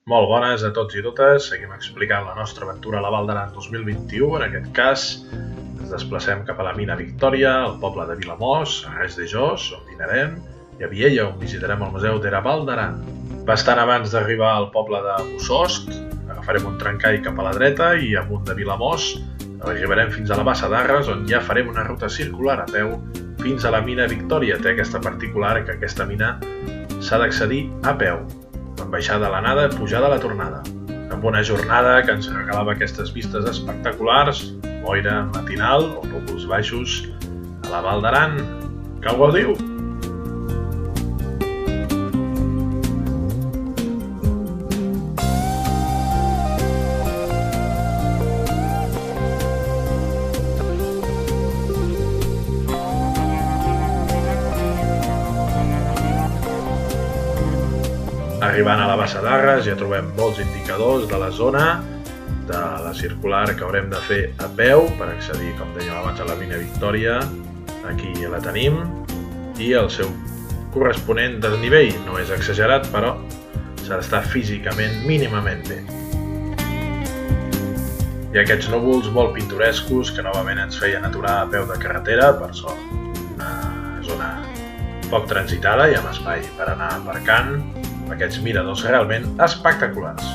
Molt bones a tots i totes, seguim explicant la nostra aventura a la Val d'Aran 2021. En aquest cas ens desplacem cap a la mina Victòria, al poble de Vilamós, a Res de Jos, on dinarem, i a Viella, on visitarem el Museu de la Val d'Aran. Bastant abans d'arribar al poble de Bussost, agafarem un trencall cap a la dreta i amunt de Vilamós arribarem fins a la Bassa d'Arres, on ja farem una ruta circular a peu fins a la mina Victòria. Té aquesta particular que aquesta mina s'ha d'accedir a peu, amb baixada a l'anada i pujada a la tornada. Amb una jornada que ens regalava aquestes vistes espectaculars, boira matinal o núvols baixos a la Val d'Aran. Que ho gaudiu! Arribant a la Bassa d'Arres ja trobem molts indicadors de la zona, de la circular que haurem de fer a peu per accedir, com dèiem abans, a la mina Victòria. Aquí la tenim i el seu corresponent desnivell. No és exagerat, però s'ha d'estar físicament mínimament bé. I aquests núvols molt pintorescos que novament ens feien aturar a peu de carretera, per sort. Una zona poc transitada i amb espai per anar aparcant. Aquests miradors realment espectaculars.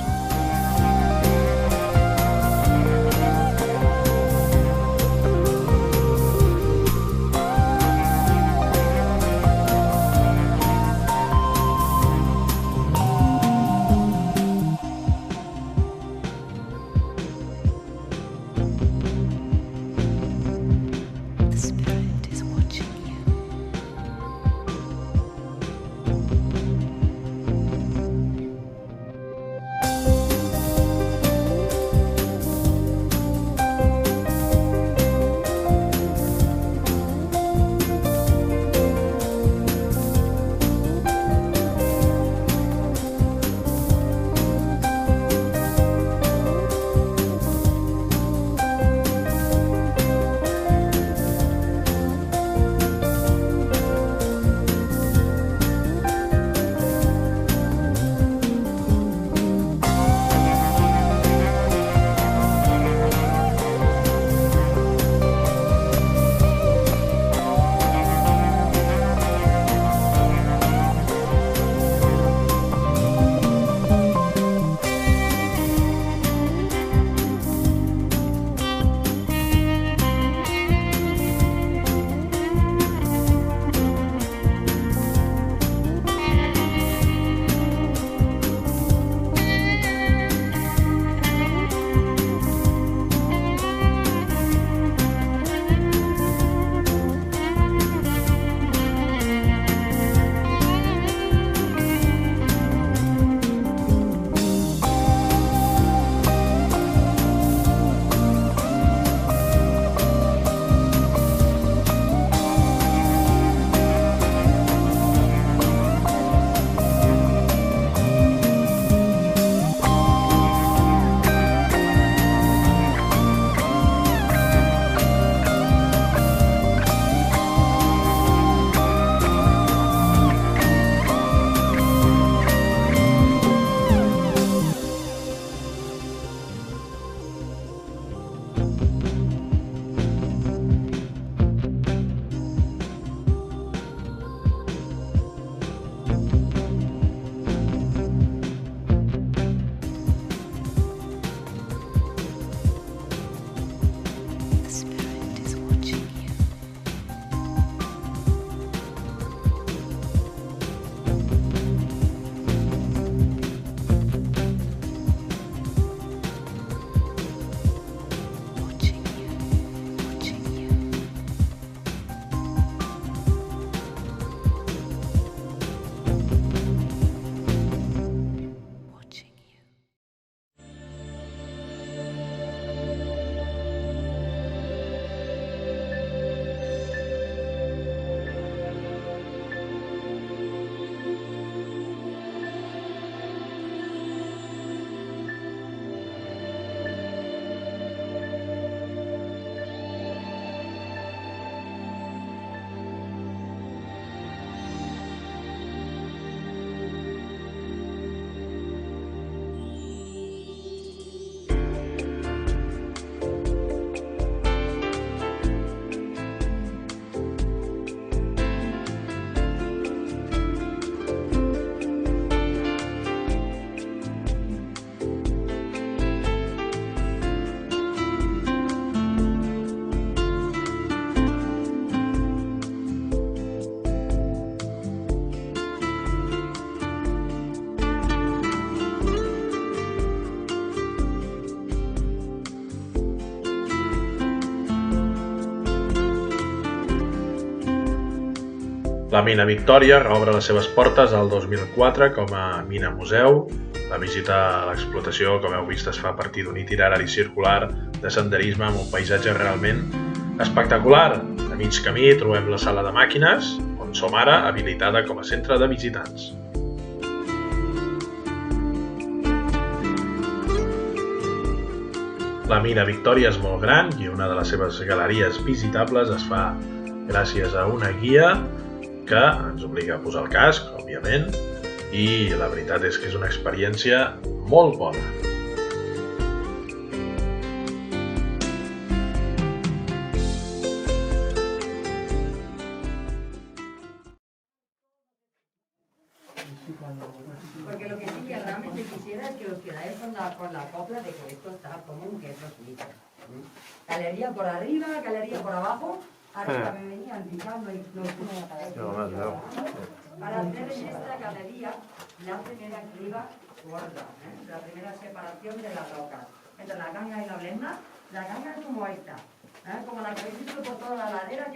La mina Victòria reobre les seves portes al 2004 com a mina museu. La visita a l'explotació, com heu vist, es fa a partir d'un itinerari circular de senderisme amb un paisatge realment espectacular. A mig camí trobem la sala de màquines, on som ara, habilitada com a centre de visitants. La mina Victòria és molt gran i una de les seves galeries visitables es fa gràcies a una guia que ens obliga a posar el casc, òbviament, i la veritat és que és una experiència molt bona. Porque lo que sí que realmente quisiera es que os quedáis con la copla de que esto está común, que eso es suizo. Galería por arriba, galería por abajo. Arriba me venían picando y no para hacer en esta galería la primera criba gorda, la primera separación de las rocas. Entre la ganga y la blenda, la ganga es como esta, como la que habéis visto por toda la ladera.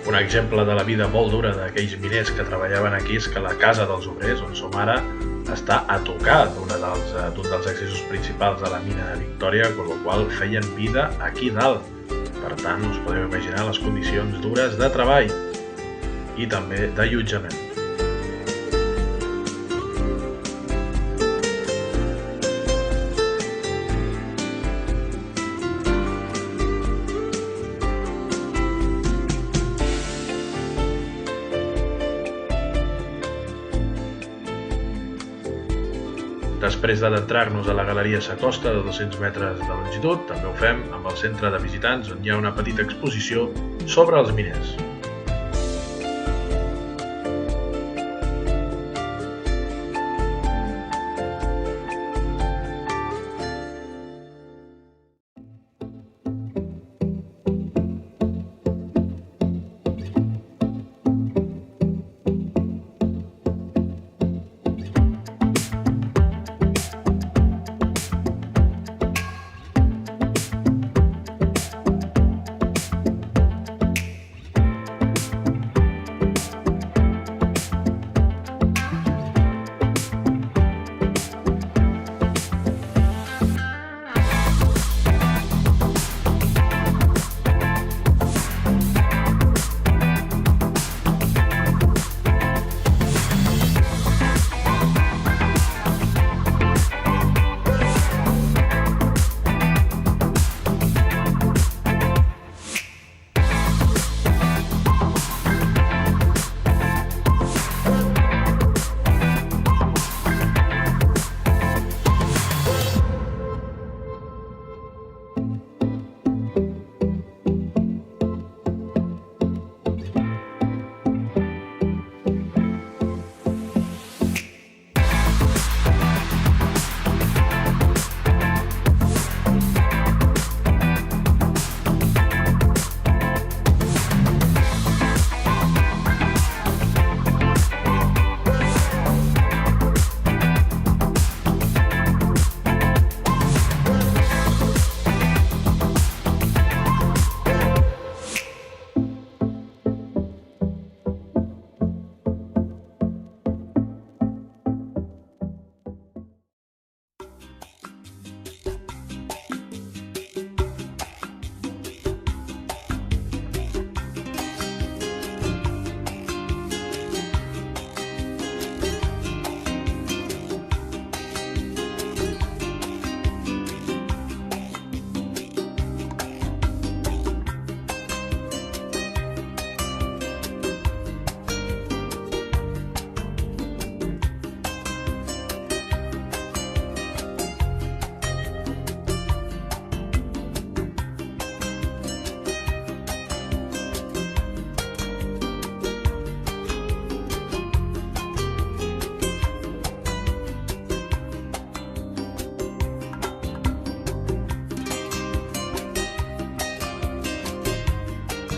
Un exemple de la vida molt dura d'aquells miners que treballaven aquí és que la casa dels obrers, on som ara, està a tocar d'un dels accessos principals de la mina de Victòria, amb la qual feien vida aquí dalt. Per tant, us podeu imaginar les condicions dures de treball i també d'allotjament. Després d'adentrar-nos a la Galeria Sa-Costa de 200 metres de longitud, també ho fem amb el centre de visitants, on hi ha una petita exposició sobre els miners.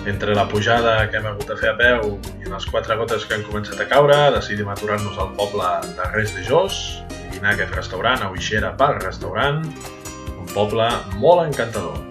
Entre la pujada que hem hagut de fer a peu i les 4 gotes que han començat a caure, decidim aturar-nos al poble de Res de Jos i dinar a aquest restaurant, a Uixera Park Restaurant, un poble molt encantador.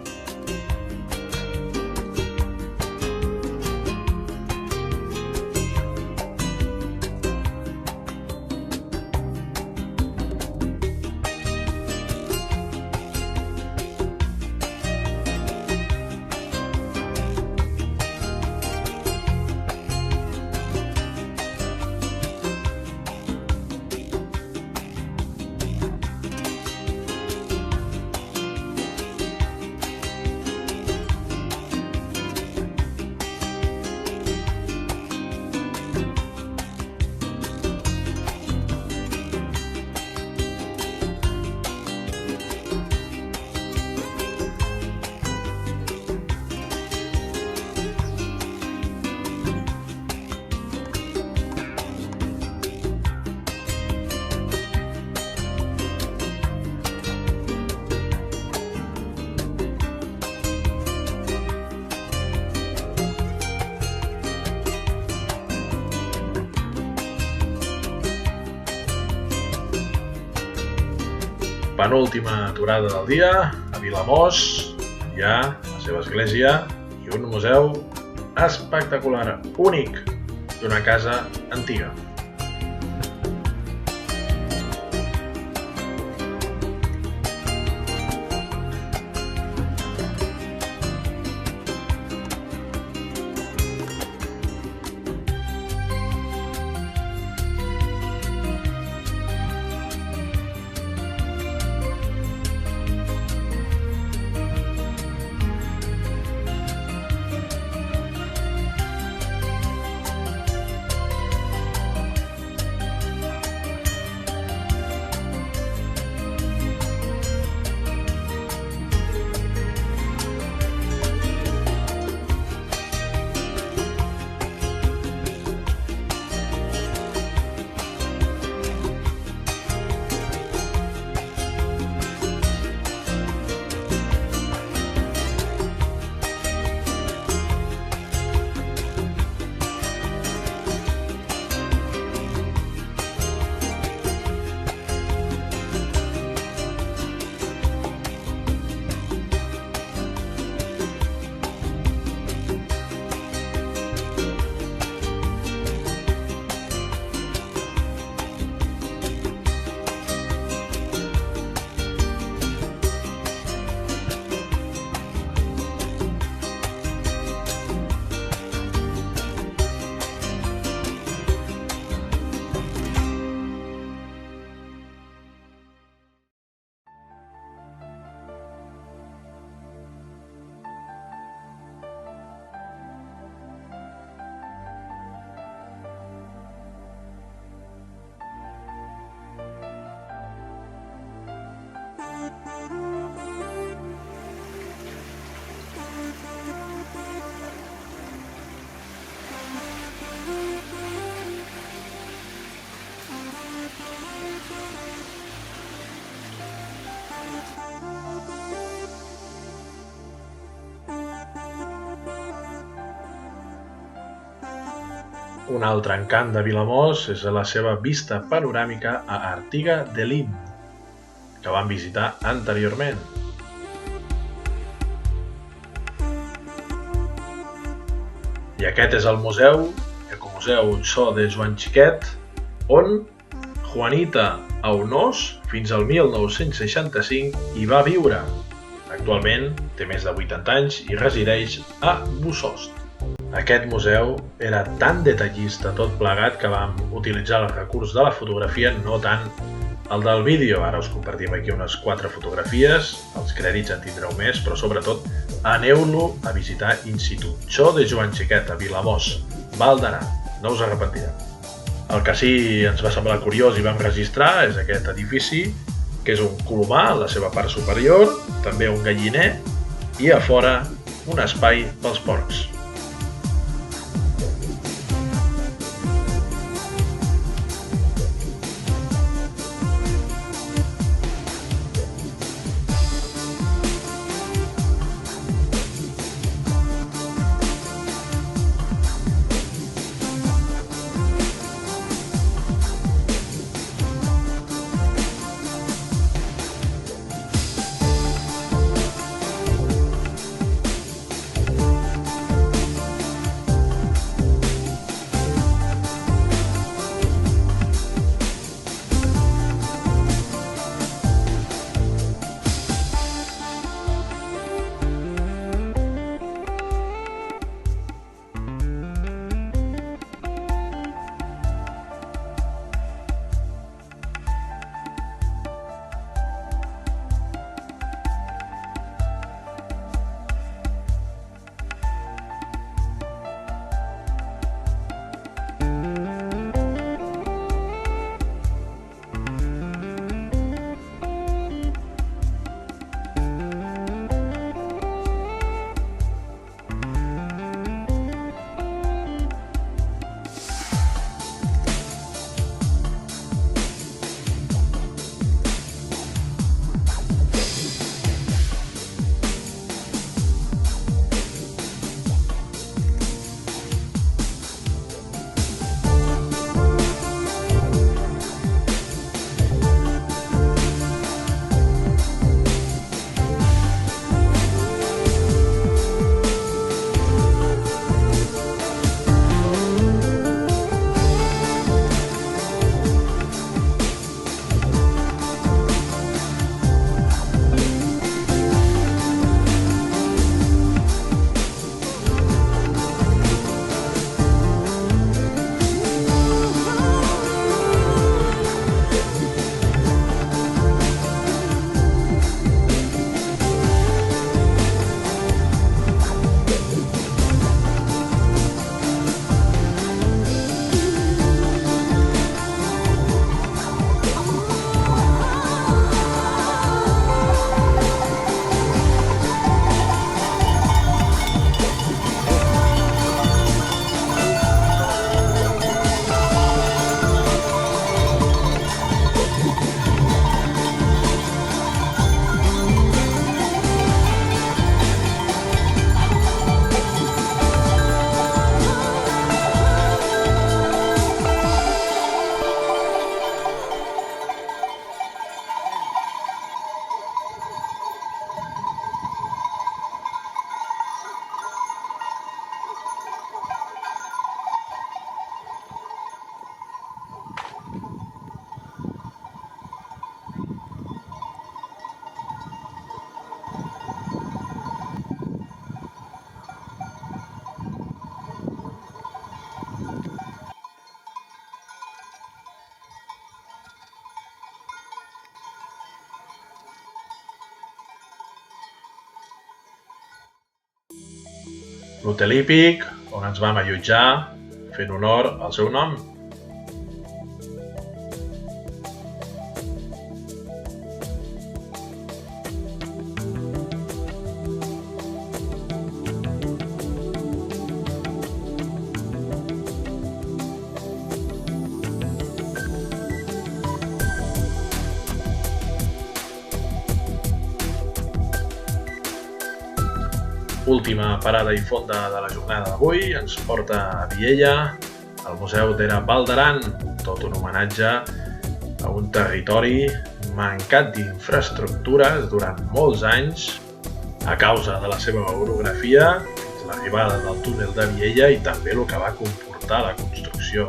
Penúltima aturada del dia, a Vilamòs, hi ha la seva església i un museu espectacular, únic, d'una casa antiga. Un altre encant de Vilamòs és la seva vista panoràmica a Artiga de Lim, que vam visitar anteriorment. I aquest és el museu, Ecomuseu So de Joan Xiquet, on Juanita Aunós fins al 1965 hi va viure. Actualment té més de 80 anys i resideix a Bossòst. Aquest museu era tan detallista tot plegat que vam utilitzar el recurs de la fotografia, no tant el del vídeo. Ara us compartim aquí unes 4 fotografies, els crèdits en tindreu més, però sobretot aneu-lo a visitar in situ. So de Joan Xiquet, a Vilamòs, Val d'Aran, no us arrepentireu. El que sí ens va semblar curiós i vam registrar és aquest edifici, que és un colomar en la seva part superior, també un galliner, i a fora un espai pels porcs. l'Hotel Hípic, on ens vam allotjar fent honor al seu nom. Última parada i fonda de la jornada d'avui ens porta a Viella, el Museu d'Era Val d'Aran, tot un homenatge a un territori mancat d'infraestructures durant molts anys a causa de la seva orografia, fins l'arribada del túnel de Viella i també el que va comportar la construcció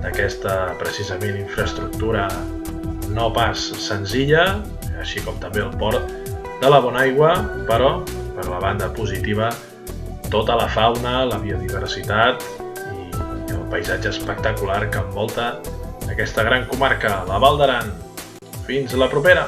d'aquesta precisament infraestructura no pas senzilla, així com també el port de la Bonaigua, però per la banda positiva tota la fauna, la biodiversitat i el paisatge espectacular que envolta aquesta gran comarca, la Val d'Aran. Fins la propera!